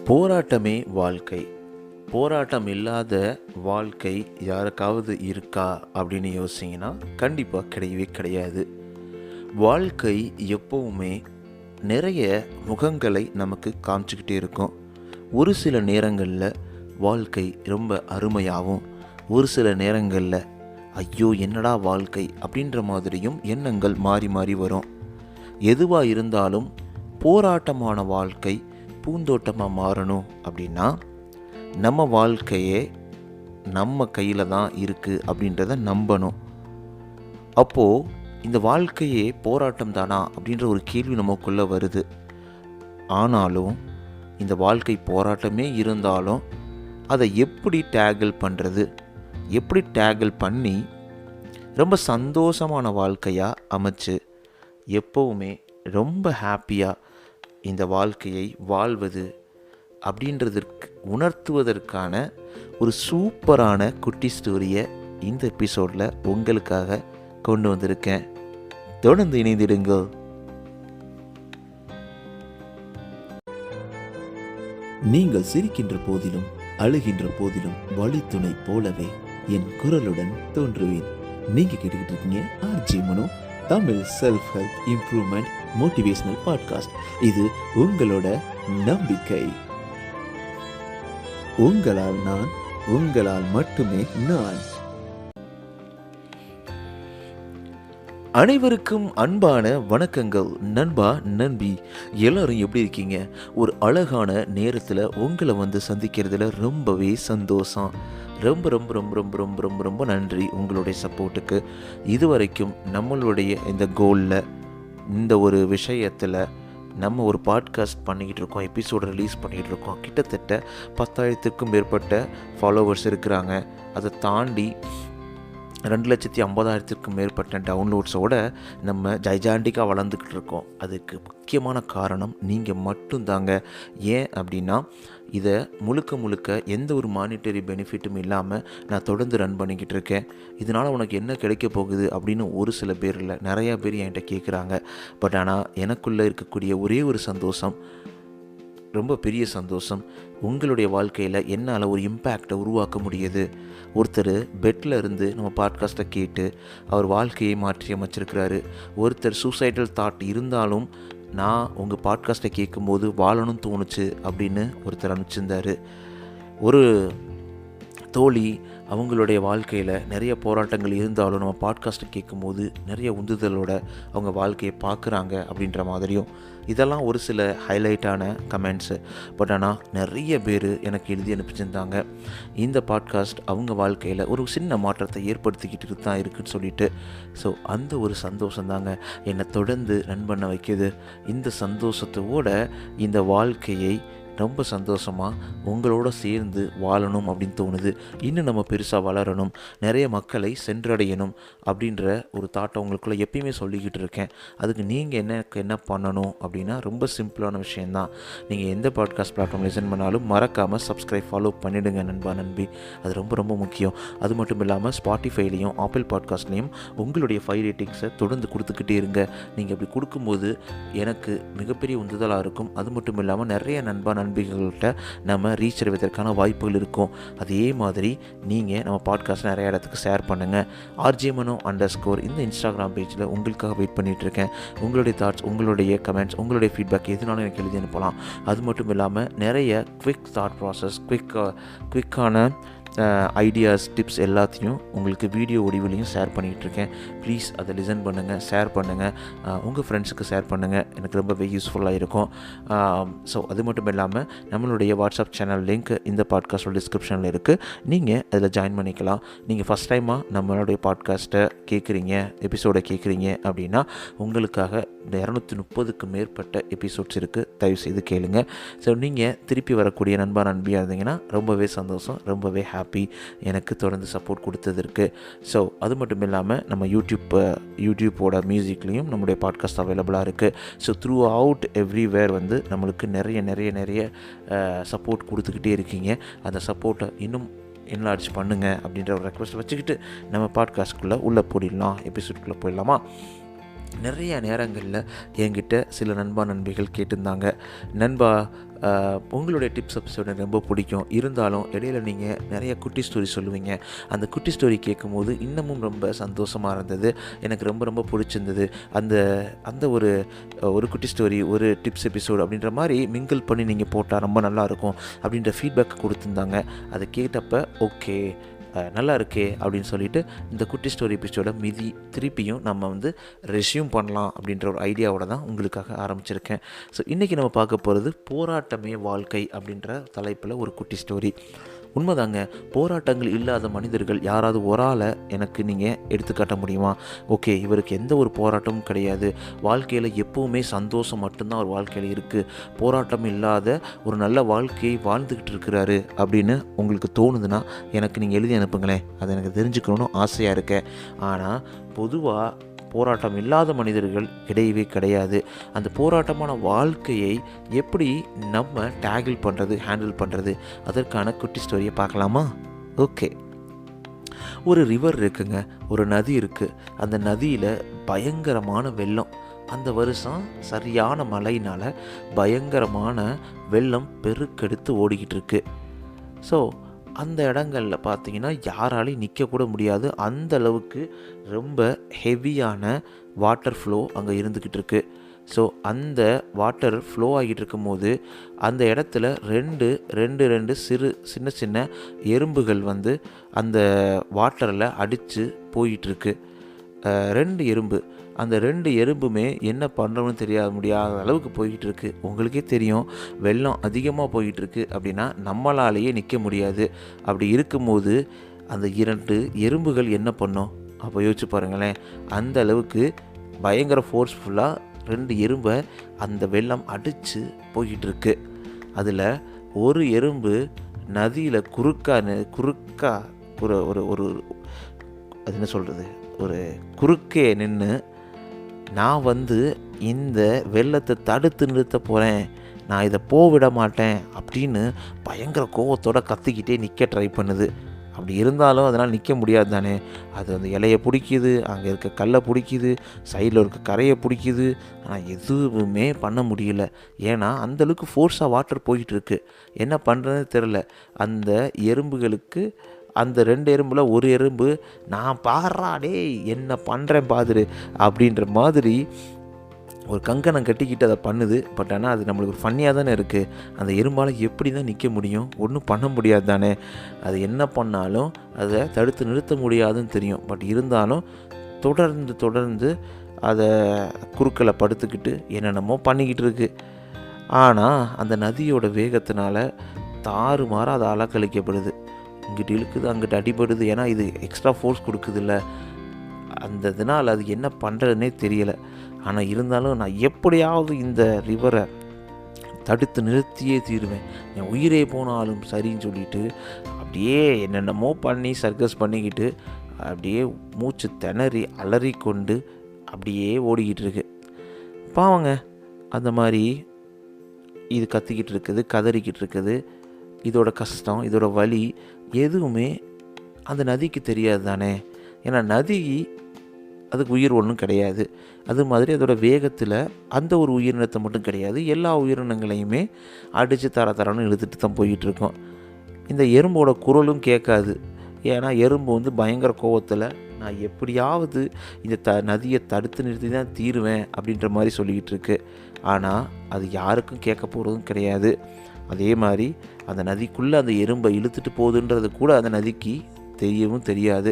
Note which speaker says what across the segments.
Speaker 1: போராட்டமே வாழ்க்கை. போராட்டம் இல்லாத வாழ்க்கை யாருக்காவது இருக்கா அப்படின்னு யோசிச்சிங்கன்னா கண்டிப்பாக கிடையவே கிடையாது. வாழ்க்கை எப்போவுமே நிறைய முகங்களை நமக்கு காமிச்சிக்கிட்டே இருக்கும். ஒரு சில நேரங்களில் வாழ்க்கை ரொம்ப அருமையாகவும், ஒரு சில நேரங்களில் ஐயோ என்னடா வாழ்க்கை அப்படின்ற மாதிரியும் எண்ணங்கள் மாறி மாறி வரும். எதுவாக இருந்தாலும் போராட்டமான வாழ்க்கை பூந்தோட்டமாக மாறணும் அப்படின்னா நம்ம வாழ்க்கையே நம்ம கையில் தான் இருக்குது அப்படின்றத நம்பணும். அப்போது இந்த வாழ்க்கையே போராட்டம் தானா அப்படின்ற ஒரு கேள்வி நமக்குள்ளே வருது. ஆனாலும் இந்த வாழ்க்கை போராட்டமே இருந்தாலும் அதை எப்படி டேக்கிள் பண்ணுறது, எப்படி டேக்கிள் பண்ணி ரொம்ப சந்தோஷமான வாழ்க்கையாக அமைச்சு எப்போவுமே ரொம்ப ஹாப்பியாக இந்த வாழ்க்கையை வாழ்வது அப்படின்றதற்கு உணர்த்துவதற்கான ஒரு சூப்பரான குட்டி ஸ்டோரியை இந்த எபிசோடில் உங்களுக்காக கொண்டு வந்திருக்கேன். தொடர்ந்து இணைந்திடுங்கள்.
Speaker 2: நீங்கள் சிரிக்கின்ற போதிலும் அழுகின்ற போதிலும் வழித்துணை போலவே என் குரலுடன் தோன்றுவேன். நீங்க கேட்டுக்கிட்டு இருக்கீங்க RJ Mano, Tamil self help improvement motivational podcast. இது உங்களோட நம்பிக்கை. உங்களால் நான், உங்களால் மட்டுமே நான்.
Speaker 1: அனைவருக்கும் அன்பான வணக்கங்கள். நண்பா, நண்பி, எல்லாரும் எப்படி இருக்கீங்க? ஒரு அழகான நேரத்தில் உங்களை வந்து சந்திக்கிறதுல ரொம்பவே சந்தோஷம். ரொம்ப ரொம்ப ரொம்ப ரொம்ப ரொம்ப ரொம்ப ரொம்ப நன்றி உங்களுடைய சப்போர்ட்டுக்கு. இதுவரைக்கும் நம்மளுடைய இந்த கோலில், இந்த ஒரு விஷயத்தில் நம்ம ஒரு பாட்காஸ்ட் பண்ணிக்கிட்டு இருக்கோம், எபிசோடு ரிலீஸ் பண்ணிகிட்டு இருக்கோம். கிட்டத்தட்ட 10,000க்கும் மேற்பட்ட ஃபாலோவர்ஸ் இருக்கிறாங்க. அதை தாண்டி 2,50,000க்கும் மேற்பட்ட டவுன்லோட்ஸோடு நம்ம ஜைஜாண்டிக்காக வளர்ந்துக்கிட்டு இருக்கோம். அதுக்கு முக்கியமான காரணம் நீங்கள் மட்டும்தாங்க. ஏன் அப்படின்னா, இதை முழுக்க எந்த ஒரு மானிட்டரி பெனிஃபிட்டும் இல்லாமல் நான் தொடர்ந்து ரன் பண்ணிக்கிட்டு இருக்கேன். இதனால் உனக்கு என்ன கிடைக்க போகுது அப்படின்னு ஒரு சில பேர் இல்லை, நிறையா பேர் என்கிட்ட கேட்குறாங்க. பட் ஆனால் எனக்குள்ளே இருக்கக்கூடிய ஒரே ஒரு சந்தோஷம், ரொம்ப பெரிய சந்தோஷம், உங்களுடைய வாழ்க்கையில் என்னால் ஒரு இம்பேக்டை உருவாக்க முடியுது. ஒருத்தர் பெட்டில் இருந்து நம்ம பாட்காஸ்ட்டை கேட்டு அவர் வாழ்க்கையை மாற்றி அமைச்சிருக்கிறாரு. ஒருத்தர் சூசைடல் தாட் இருந்தாலும் நான் உங்கள் பாட்காஸ்ட்டை கேட்கும்போது வாழணும்னு தோணுச்சு அப்படின்னு ஒருத்தர் அனுப்பிச்சிருந்தார். ஒரு தோழி அவங்களுடைய வாழ்க்கையில் நிறைய போராட்டங்கள் இருந்தாலும் நம்ம பாட்காஸ்ட்டை கேட்கும்போது நிறைய உந்துதலோட அவங்க வாழ்க்கையை பார்க்குறாங்க அப்படின்ற மாதிரியும், இதெல்லாம் ஒரு சில ஹைலைட்டான கமெண்ட்ஸு. பட் ஆனால் நிறைய பேர் எனக்கு எழுதி அனுப்பிச்சிருந்தாங்க, இந்த பாட்காஸ்ட் அவங்க வாழ்க்கையில் ஒரு சின்ன மாற்றத்தை ஏற்படுத்திக்கிட்டு தான் இருக்குதுன்னு சொல்லிட்டு. ஸோ அந்த ஒரு சந்தோஷம் தாங்க என்னை தொடர்ந்து ரன் பண்ண வைக்கிது. இந்த சந்தோஷத்தோட இந்த வாழ்க்கையை ரொம்ப சந்தோஷமாக உங்களோட சேர்ந்து வாழணும் அப்படின்னு தோணுது. இன்னும் நம்ம பெருசாக வளரணும், நிறைய மக்களை சென்றடையணும் அப்படின்ற ஒரு தாட்டை உங்களுக்குள்ளே எப்பயுமே சொல்லிக்கிட்டு இருக்கேன். அதுக்கு நீங்கள் என்ன பண்ணணும் அப்படின்னா ரொம்ப சிம்பிளான விஷயந்தான். நீங்கள் எந்த பாட்காஸ்ட் பிளாட்ஃபார்ம் லிசன் பண்ணாலும் மறக்காமல் சப்ஸ்கிரைப், ஃபாலோ பண்ணிவிடுங்க நண்பா, நண்பி. அது ரொம்ப ரொம்ப முக்கியம். அது மட்டும் இல்லாமல் ஸ்பாட்டிஃபைலையும் ஆப்பிள் பாட்காஸ்ட்லேயும் உங்களுடைய 5 ரேட்டிங்ஸை தொடர்ந்து கொடுத்துக்கிட்டே இருங்க. நீங்கள் அப்படி கொடுக்கும்போது எனக்கு மிகப்பெரிய உந்துதலாக இருக்கும். அது மட்டும் இல்லாமல் நிறைய நண்பிகள்கிட்ட நம்ம ரீச் அடைவதற்கான வாய்ப்புகள் இருக்கும். அதே மாதிரி நீங்கள் நம்ம பாட்காஸ்ட் நிறைய இடத்துக்கு ஷேர் பண்ணுங்கள். RJMano_ இந்த இன்ஸ்டாகிராம் பேஜில் உங்களுக்காக வெயிட் பண்ணிகிட்ருக்கேன். உங்களுடைய தாட்ஸ், உங்களுடைய கமெண்ட்ஸ், உங்களுடைய ஃபீட்பேக் எதுனாலும் எனக்கு எழுதி அனுப்பலாம். அது மட்டும் இல்லாமல் நிறைய குவிக் தாட் ப்ராசஸ், குவிக்கான ஐடியாஸ், டிப்ஸ் எல்லாத்தையும் உங்களுக்கு வீடியோ வடிவிலையும் ஷேர் பண்ணிகிட்ருக்கேன். ப்ளீஸ் அதை லிசன் பண்ணுங்கள், ஷேர் பண்ணுங்கள், உங்கள் ஃப்ரெண்ட்ஸுக்கு ஷேர் பண்ணுங்கள். எனக்கு ரொம்பவே யூஸ்ஃபுல்லாக இருக்கும். ஸோ அது மட்டும் இல்லாமல் நம்மளுடைய வாட்ஸ்அப் சேனல் லிங்க் இந்த பாட்காஸ்டோட டிஸ்கிரிப்ஷனில் இருக்குது. நீங்கள் அதில் ஜாயின் பண்ணிக்கலாம். நீங்கள் ஃபஸ்ட் டைமாக நம்மளுடைய பாட்காஸ்ட்டை கேட்குறீங்க, எபிசோடை கேட்குறீங்க அப்படின்னா உங்களுக்காக 230க்கும் மேற்பட்ட எபிசோட்ஸ் இருக்குது. தயவுசெய்து கேளுங்க. ஸோ நீங்கள் திருப்பி வரக்கூடிய நண்பா, நண்பியாக இருந்தீங்கன்னா ரொம்பவே சந்தோஷம், ரொம்பவே ஹாப்பி எனக்கு தொடர்ந்து சப்போர்ட் கொடுத்ததற்கு. ஸோ அது மட்டும் இல்லாமல் நம்ம யூடியூப்போட மியூசிக்லேயும் நம்முடைய பாட்காஸ்ட் அவைலபிளாக இருக்குது. ஸோ த்ரூ அவுட் எவ்ரிவேர் வந்து நம்மளுக்கு நிறைய சப்போர்ட் கொடுத்துக்கிட்டே இருக்கீங்க. அந்த சப்போர்ட்டை இன்னும் என்லார்ஜ் பண்ணுங்கள் அப்படின்ற ஒரு ரெக்வஸ்ட் வச்சுக்கிட்டு நம்ம பாட்காஸ்ட்குள்ளே உள்ளே போயிடலாம், எபிசோட்குள்ளே போயிடலாமா? நிறைய நேரங்களில் என்கிட்ட சில நண்பிகள் கேட்டிருந்தாங்க, நண்பா உங்களுடைய டிப்ஸ் எபிசோட் எனக்கு ரொம்ப பிடிக்கும், இருந்தாலும் இடையில நீங்கள் நிறைய குட்டி ஸ்டோரி சொல்லுவீங்க, அந்த குட்டி ஸ்டோரி கேட்கும்போது இன்னமும் ரொம்ப சந்தோஷமாக இருந்தது, எனக்கு ரொம்ப ரொம்ப பிடிச்சிருந்தது, அந்த அந்த ஒரு ஒரு குட்டி ஸ்டோரி ஒரு டிப்ஸ் எபிசோட் அப்படின்ற மாதிரி மிங்கிள் பண்ணி நீங்கள் போட்டால் ரொம்ப நல்லாயிருக்கும் அப்படின்ற ஃபீட்பேக் கொடுத்துருந்தாங்க. அதை கேட்டப்போ ஓகே நல்லா இருக்கே அப்படின்னு சொல்லிட்டு இந்த குட்டி ஸ்டோரி எபிசோட திருப்பியும் நம்ம வந்து ரெஸ்யூம் பண்ணலாம் அப்படின்ற ஒரு ஐடியாவோட தான் உங்களுக்காக ஆரம்பிச்சிருக்கேன். ஸோ இன்றைக்கி நம்ம பார்க்க போகிறது போராட்டமே வாழ்க்கை அப்படின்ற தலைப்பில் ஒரு குட்டி ஸ்டோரி. உண்மைதாங்க, போராட்டங்கள் இல்லாத மனிதர்கள் யாராவது ஒரு ஆளை எனக்கு நீங்கள் எடுத்துக்காட்ட முடியுமா? ஓகே, இவருக்கு எந்த ஒரு போராட்டமும் கிடையாது, வாழ்க்கையில் எப்போவுமே சந்தோஷம் மட்டும்தான் ஒரு வாழ்க்கையில் இருக்குது, போராட்டம் இல்லாத ஒரு நல்ல வாழ்க்கையை வாழ்ந்துக்கிட்டு இருக்கிறாரு அப்படின்னு உங்களுக்கு தோணுதுன்னா எனக்கு நீங்கள் எழுதி அனுப்புங்களேன், அதை எனக்கு தெரிஞ்சுக்கணும்னு ஆசையாக இருக்கேன். ஆனால் பொதுவாக போராட்டம் இல்லாத மனிதர்கள் கிடையவே கிடையாது. அந்த போராட்டமான வாழ்க்கையை எப்படி நம்ம டேக்கிள் பண்ணுறது, ஹேண்டில் பண்ணுறது, அதற்கான குட்டி ஸ்டோரியை பார்க்கலாமா? ஓகே, ஒரு ரிவர் இருக்குங்க, ஒரு நதி இருக்குது. அந்த நதியில் பயங்கரமான வெள்ளம். அந்த வருஷம் சரியான மழையினால் பயங்கரமான வெள்ளம் பெருக்கெடுத்து ஓடிக்கிட்டு இருக்கு. ஸோ அந்த இடங்களில் பார்த்தீங்கன்னா யாராலையும் நிற்கக்கூட முடியாது, அந்த அளவுக்கு ரொம்ப ஹெவியான வாட்டர் ஃப்ளோ அங்கே இருந்துக்கிட்டு இருக்குது. ஸோ அந்த வாட்டர் ஃப்ளோ ஆகிட்டு இருக்கும்போது அந்த இடத்துல ரெண்டு சின்ன சின்ன எறும்புகள் வந்து அந்த வாட்டரில் அடித்து போயிட்டுருக்கு. 2 எறும்பு, அந்த 2 எறும்புமே என்ன பண்ணுறோன்னு முடியாத அளவுக்கு போய்கிட்டு இருக்குது. உங்களுக்கே தெரியும், வெள்ளம் அதிகமாக போயிட்டுருக்கு அப்படின்னா நம்மளாலேயே நிற்க முடியாது. அப்படி இருக்கும்போது அந்த 2 எறும்புகள் என்ன பண்ணோம்? அப்போ யோசிச்சு பாருங்களேன், அந்த அளவுக்கு பயங்கர ஃபோர்ஸ்ஃபுல்லாக 2 எறும்பை அந்த வெள்ளம் அடித்து போய்கிட்டு இருக்கு. அதில் ஒரு எறும்பு நதியில் குறுக்கா ஒரு அது என்ன சொல்கிறது, ஒரு குறுக்கே நின்று நான் வந்து இந்த வெள்ளத்தை தடுத்து நிறுத்த போகிறேன், நான் இதை போவிட மாட்டேன் அப்படின்னு பயங்கர கோவத்தோடு கத்திக்கிட்டே நிற்க ட்ரை பண்ணுது. அப்படி இருந்தாலும் அதனால் நிற்க முடியாது தானே. அது அந்த இலையை பிடிக்குது, அங்கே இருக்க கல்லை பிடிக்குது, சைடில் இருக்க கரையை பிடிக்குது, ஆனால் எதுவுமே பண்ண முடியல. ஏன்னா அந்தளவுக்கு ஃபோர்ஸாக வாட்டர் போயிட்டுருக்கு. என்ன பண்ணுறதுன்னு தெரில. அந்த எறும்புகளுக்கு அந்த 2 எறும்பில் ஒரு எறும்பு நான் பாடுறா டேய் என்ன பண்ணுறேன் பாதுரு அப்படின்ற மாதிரி ஒரு கங்கணம் கட்டிக்கிட்டு அதை பண்ணுது. பட் ஆனால் அது நம்மளுக்கு ஒரு ஃபன்னியாக தானே இருக்குது. அந்த எறும்பால் எப்படி தான் நிற்க முடியும்? ஒன்றும் பண்ண முடியாது தானே. அது என்ன பண்ணாலும் அதை தடுத்து நிறுத்த முடியாதுன்னு தெரியும். பட் இருந்தாலும் தொடர்ந்து அதை குறுக்களை படுத்துக்கிட்டு என்னென்னமோ பண்ணிக்கிட்டு இருக்குது. ஆனால் அந்த நதியோட வேகத்தினால தாறுமாறாக அது அலக்கழிக்கப்படுது. இங்கிட்டு இழுக்குது, அங்கிட்டு அடிபடுது. ஏன்னா இது எக்ஸ்ட்ரா ஃபோர்ஸ் கொடுக்குதில்ல, அந்த இதனால் அது என்ன பண்ணுறதுனே தெரியலை. ஆனால் இருந்தாலும் நான் எப்படியாவது இந்த ரிவரை தடுத்து நிறுத்தியே தீருவேன், என் உயிரே போனாலும் சரின்னு சொல்லிட்டு அப்படியே என்னென்னமோ பண்ணி சர்க்கஸ் பண்ணிக்கிட்டு அப்படியே மூச்சு திணறி அலறி கொண்டு அப்படியே ஓடிக்கிட்டு இருக்கு. பாவங்க, அந்த மாதிரி இது கத்திக்கிட்டு இருக்குது, கதறிக்கிட்டு இருக்குது. இதோட கஷ்டம், இதோட வலி எதுவுமே அந்த நதிக்கு தெரியாது தானே. ஏன்னா நதி அதுக்கு உயிர் ஒன்றும் கிடையாது. அது மாதிரி அதோட வேகத்தில் அந்த ஒரு உயிரினத்தை மட்டும் கிடையாது, எல்லா உயிரினங்களையுமே அடித்து தரன்னு இழுத்துட்டு தான் போயிட்டுருக்கோம். இந்த எறும்போட குரலும் கேட்காது. ஏன்னா எறும்பு வந்து பயங்கர கோவத்தில் நான் எப்படியாவது இந்த நதியை தடுத்து நிறுத்தி தான் தீருவேன் அப்படின்ற மாதிரி சொல்லிக்கிட்டு இருக்கு. ஆனால் அது யாருக்கும் கேட்க போகிறதும் கிடையாது. அதே மாதிரி அந்த நதிக்குள்ளே அந்த எறும்பை இழுத்துட்டு போகுதுன்றது கூட அந்த நதிக்கு தெரியவும் தெரியாது.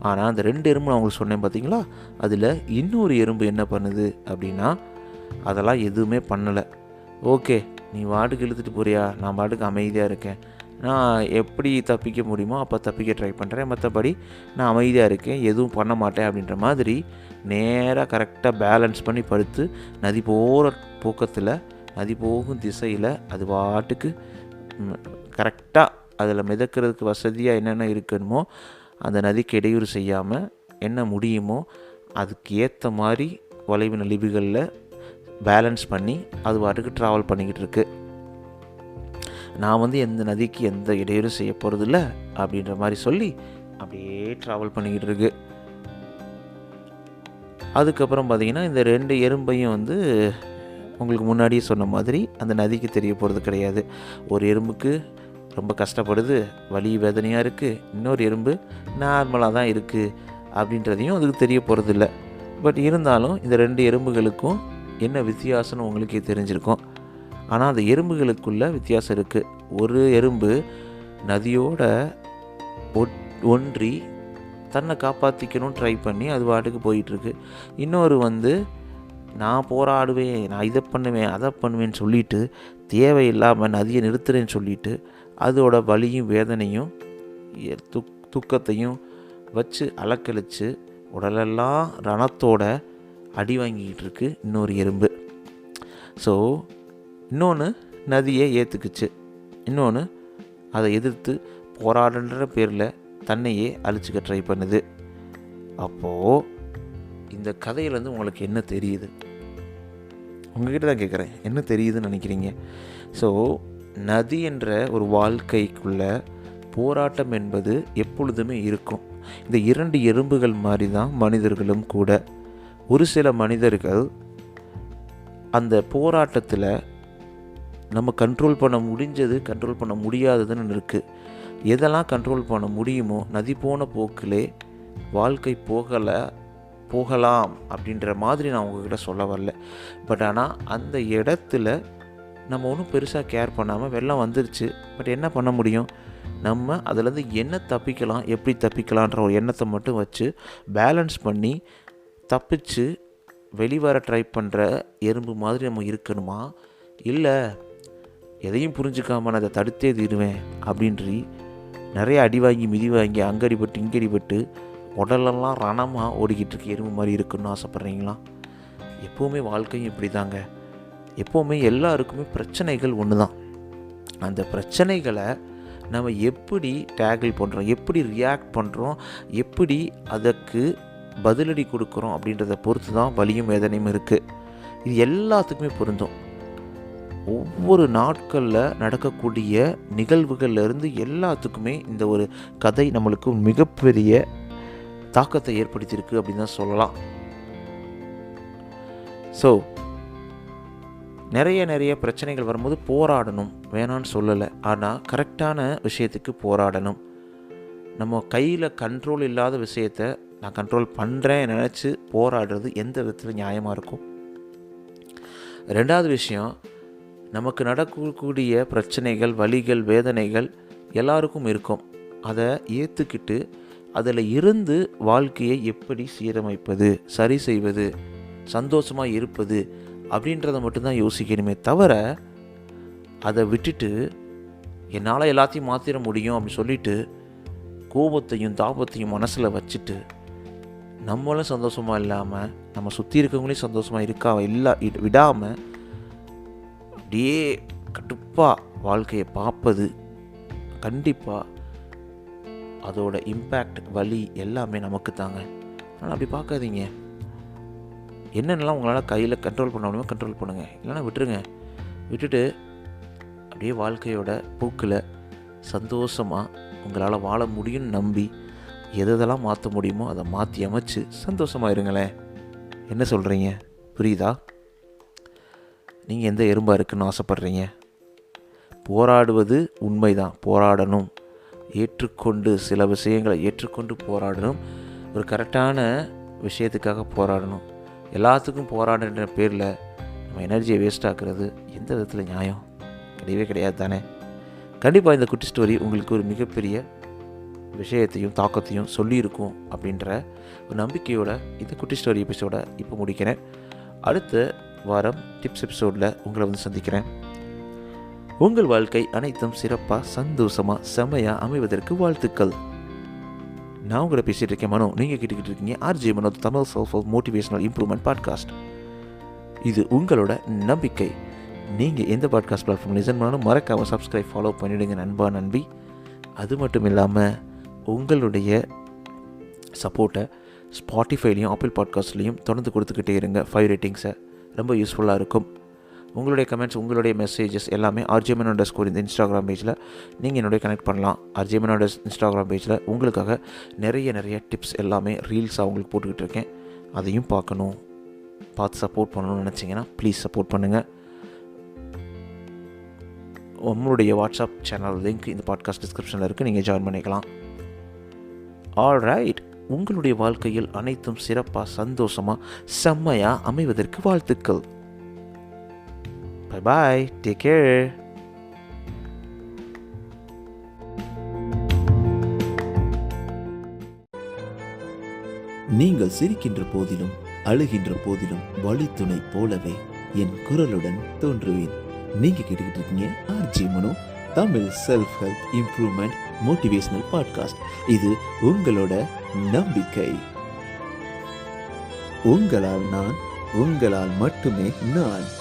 Speaker 1: ஆனால் அந்த 2 எறும்பு நான் உங்களுக்கு சொன்னேன் பார்த்தீங்களா, அதில் இன்னொரு எறும்பு என்ன பண்ணுது அப்படின்னா அதெல்லாம் எதுவுமே பண்ணலை. ஓகே, நீ வாட்டுக்கு இழுத்துட்டு போறியா, நான் வாட்டுக்கு அமைதியாக இருக்கேன், நான் எப்படி தப்பிக்க முடியுமோ அப்போ தப்பிக்க ட்ரை பண்ணுறேன், மற்றபடி நான் அமைதியாக இருக்கேன், எதுவும் பண்ண மாட்டேன் அப்படின்ற மாதிரி நேராக கரெக்டாக பேலன்ஸ் பண்ணி படுத்து நதி போகிற போக்கத்தில், நதி போகும் திசையில் அது வாட்டுக்கு கரெக்டாக அதில் மிதக்கிறதுக்கு வசதியாக என்னென்ன இருக்கணுமோ அந்த நதிக்கு இடையூறு செய்யாமல் என்ன முடியுமோ அதுக்கு ஏற்ற மாதிரி வளைவு நெளிவுகளில் பேலன்ஸ் பண்ணி அது வாட்டுக்கு ட்ராவல் பண்ணிக்கிட்டு இருக்கு. நான் வந்து எந்த நதிக்கு எந்த இடையூறும் செய்ய போகிறதில்ல அப்படின்ற மாதிரி சொல்லி அப்படியே ட்ராவல் பண்ணிக்கிட்டு இருக்கு. அதுக்கப்புறம் பார்த்திங்கன்னா இந்த 2 எறும்பையும் வந்து உங்களுக்கு முன்னாடியே சொன்ன மாதிரி அந்த நதிக்கு தெரிய போகிறது கிடையாது. ஒரு எறும்புக்கு ரொம்ப கஷ்டப்படுது, வலி வேதனையாக இருக்குது, இன்னொரு எறும்பு நார்மலாக தான் இருக்குது அப்படின்றதையும் அதுக்கு தெரிய போகிறதில்ல. பட் இருந்தாலும் இந்த 2 எறும்புகளுக்கும் என்ன வித்தியாசம்னு உங்களுக்கே தெரிஞ்சிருக்கும். ஆனால் அந்த எறும்புகளுக்குள்ள வித்தியாசம் இருக்குது. ஒரு எறும்பு நதியோட ஒன்றி தன்னை காப்பாற்றிக்கணும் ட்ரை பண்ணி அது பாட்டுக்கு போயிட்டுருக்கு. இன்னொரு வந்து நான் போராடுவேன், நான் இதை பண்ணுவேன், அதை பண்ணுவேன்னு சொல்லிட்டு தேவையில்லாமல் நதியை நிறுத்துறேன்னு சொல்லிட்டு அதோட வலியும் வேதனையும் துக்கத்தையும் வச்சு அலக்கழித்து உடலெல்லாம் ரணத்தோட அடி வாங்கிக்கிட்டு இருக்கு இன்னொரு எறும்பு. ஸோ இன்னொன்று நதியை ஏற்றுக்குச்சு, இன்னொன்று அதை எதிர்த்து போராடுன்ற பேரில் தன்னையே அழிச்சிக்க ட்ரை பண்ணுது. அப்போது இந்த கதையிலேருந்து உங்களுக்கு என்ன தெரியுது? உங்ககிட்ட தான் கேட்குறேன், என்ன தெரியுதுன்னு நினைக்கிறீங்க? ஸோ நதி என்ற ஒரு வாழ்க்கைக்குள்ள போராட்டம் என்பது எப்பொழுதுமே இருக்கும். இந்த 2 எறும்புகள் மாதிரி தான் மனிதர்களும் கூட. ஒரு சில மனிதர்கள் அந்த போராட்டத்தில் நம்ம கண்ட்ரோல் பண்ண முடிஞ்சது, கண்ட்ரோல் பண்ண முடியாததுன்னு இருக்குது. எதெல்லாம் கண்ட்ரோல் பண்ண முடியுமோ நதி போன போக்கிலே வாழ்க்கை போகலாம் அப்படின்ற மாதிரி நான் உங்ககிட்ட சொல்ல வரல. பட் ஆனால் அந்த இடத்துல நம்ம ஒன்றும் பெருசாக கேர் பண்ணாமல் வெள்ளம் வந்துருச்சு, பட் என்ன பண்ண முடியும்? நம்ம அதிலேருந்து என்ன தப்பிக்கலாம், எப்படி தப்பிக்கலான்ற ஒரு எண்ணத்தை மட்டும் வச்சு பேலன்ஸ் பண்ணி தப்பிச்சு வெளிவர ட்ரை பண்ணுற எறும்பு மாதிரி நம்ம இருக்கணுமா? இல்லை எதையும் புரிஞ்சுக்காமல் நான் அதை தடுத்தே தீருவேன் அப்படின்றி நிறைய அடி வாங்கி மிதி வாங்கி அங்கடிப்பட்டு இங்கடிப்பட்டு உடலெல்லாம் ரணமாக ஓடிக்கிட்டு இருக்க எறும்பு மாதிரி இருக்குன்னு ஆசைப்பட்றீங்களா? எப்போவுமே வாழ்க்கையும் இப்படி தாங்க. எப்போவுமே எல்லாருக்குமே பிரச்சனைகள் ஒன்று தான். அந்த பிரச்சனைகளை நம்ம எப்படி டேக்கிள் பண்ணுறோம், எப்படி ரியாக்ட் பண்ணுறோம், எப்படி அதற்கு பதிலடி கொடுக்குறோம் அப்படின்றத பொறுத்து தான் வலியும் வேதனையும் இருக்குது. இது எல்லாத்துக்குமே பொருந்தும். ஒவ்வொரு நாட்களில் நடக்கக்கூடிய நிகழ்வுகள்லேருந்து எல்லாத்துக்குமே இந்த ஒரு கதை நம்மளுக்கு மிகப்பெரிய தாக்கத்தை ஏற்படுத்தியிருக்கு அப்படின்னு தான் சொல்லலாம். ஸோ நிறைய பிரச்சனைகள் வரும்போது போராடணும், வேணான்னு சொல்லலை. ஆனால் கரெக்டான விஷயத்துக்கு போராடணும். நம்ம கையில் கண்ட்ரோல் இல்லாத விஷயத்தை நான் கண்ட்ரோல் பண்ணுறேன் நினச்சி போராடுறது எந்த விதத்தில் நியாயமாக இருக்கும்? 2வது விஷயம், நமக்கு நடக்கக்கூடிய பிரச்சனைகள், வலிகள், வேதனைகள் எல்லாருக்கும் இருக்கும். அதை ஏற்றுக்கிட்டு அதில் இருந்து வாழ்க்கையை எப்படி சீரமைப்பது, சரி செய்வது, சந்தோஷமாக இருப்பது அப்படின்றத மட்டும்தான் யோசிக்கணுமே தவிர அதை விட்டுட்டு என்னால் எல்லாத்தையும் மாற்றிட முடியும் அப்படின்னு சொல்லிட்டு கோபத்தையும் தாபத்தையும் மனசில் வச்சுட்டு நம்மளும் சந்தோஷமாக இல்லாமல் நம்ம சுற்றி இருக்கவங்களையும் சந்தோஷமாக விடாமல் அப்படியே கடுப்பாக வாழ்க்கையை பார்ப்பது கண்டிப்பாக அதோட இம்பேக்ட், வலி எல்லாமே நமக்கு தாங்க. ஆனால் அப்படி பார்க்காதீங்க. என்னென்னலாம் உங்களால் கையில் கண்ட்ரோல் பண்ண முடியுமோ கண்ட்ரோல் பண்ணுங்கள், இல்லைன்னா விட்டுட்டு அப்படியே வாழ்க்கையோட போக்கில் சந்தோஷமாக உங்களால் வாழ முடியும்னு நம்பி எதெல்லாம் மாற்ற முடியுமோ அதை மாற்றி அமைச்சு சந்தோஷமாக இருங்களேன். என்ன சொல்கிறீங்க? புரியுதா? நீங்கள் எந்த எறும்பாக இருக்குன்னு ஆசைப்பட்றீங்க? போராடுவது உண்மைதான், போராடணும், ஏற்றுக்கொண்டு சில விஷயங்களை ஏற்றுக்கொண்டு போராடணும், ஒரு கரெக்டான விஷயத்துக்காக போராடணும். எல்லாத்துக்கும் போராடுன்ற பேரில் நம்ம எனர்ஜியை வேஸ்ட் ஆக்குறது எந்த விதத்தில் நியாயம்? கிடையவே கிடையாது தானே. கண்டிப்பாக இந்த குட்டி ஸ்டோரி உங்களுக்கு ஒரு மிகப்பெரிய விஷயத்தையும் தாக்கத்தையும் சொல்லியிருக்கும் அப்படின்ற ஒரு நம்பிக்கையோட இந்த குட்டி ஸ்டோரி எபிசோட இப்போ முடிக்கிறேன். அடுத்த வாரம் டிப்ஸ் எபிசோடில் உங்களை வந்து சந்திக்கிறேன். உங்கள் வாழ்க்கை அனைத்தும் சிறப்பாக, சந்தோஷமாக, செமையாக அமைவதற்கு வாழ்த்துக்கள். நான் உங்களை பேசிகிட்டு இருக்கேன் மனோ. நீங்கள் கேட்டுக்கிட்டு இருக்கீங்க RJ Mano, Tamil self help motivational improvement podcast. இது உங்களோட நம்பிக்கை. நீங்கள் எந்த பாட்காஸ்ட் பிளாட்ஃபார்ம் லிசன் பண்ணாலும் மறக்காமல் சப்ஸ்கிரைப், ஃபாலோ பண்ணிவிடுங்க நண்பி. அது மட்டும் இல்லாமல் உங்களுடைய சப்போர்ட்டை ஸ்பாட்டிஃபைலையும் ஆப்பிள் பாட்காஸ்ட்லேயும் தொடர்ந்து கொடுத்துக்கிட்டே இருங்க. 5 ரேட்டிங்ஸை ரொம்ப யூஸ்ஃபுல்லாக இருக்கும். உங்களுடைய கமெண்ட்ஸ், உங்களுடைய மெசேஜஸ் எல்லாமே RJ__ இந்த இன்ஸ்டாகிராம் பேஜில் நீங்கள் என்னுடைய கனெக்ட் பண்ணலாம். RJ__ இன்ஸ்டாகிராம் பேஜில் உங்களுக்காக நிறைய டிப்ஸ் எல்லாமே ரீல்ஸாக உங்களுக்கு போட்டுக்கிட்டு இருக்கேன். அதையும் பார்த்து சப்போர்ட் பண்ணணும்னு நினச்சிங்கன்னா ப்ளீஸ் சப்போர்ட் பண்ணுங்கள். உங்களுடைய வாட்ஸ்அப் சேனல் லிங்க் இந்த பாட்காஸ்ட் டிஸ்கிரிப்ஷனில் இருக்குது, நீங்கள் ஜாயின் பண்ணிக்கலாம். ஆல்ரைட், உங்களுடைய வாழ்க்கையில் அனைத்தும் சிறப்பாக, சந்தோஷமாக, செம்மையாக அமைவதற்கு வாழ்த்துக்கள். Bye bye, take care.
Speaker 2: நீங்கள் சிரிக்கின்ற போதிலும் அழுகின்ற போதிலும் வழித்துணை போலவே என் குரலுடன் தோன்றுவேன். நீங்க கேட்டுக்கிட்டு இருக்கீங்க RJ Mano, Tamil self help improvement motivational podcast. இது உங்களோட நம்பிக்கை. உங்களால் நான், உங்களால் மட்டுமே நான்.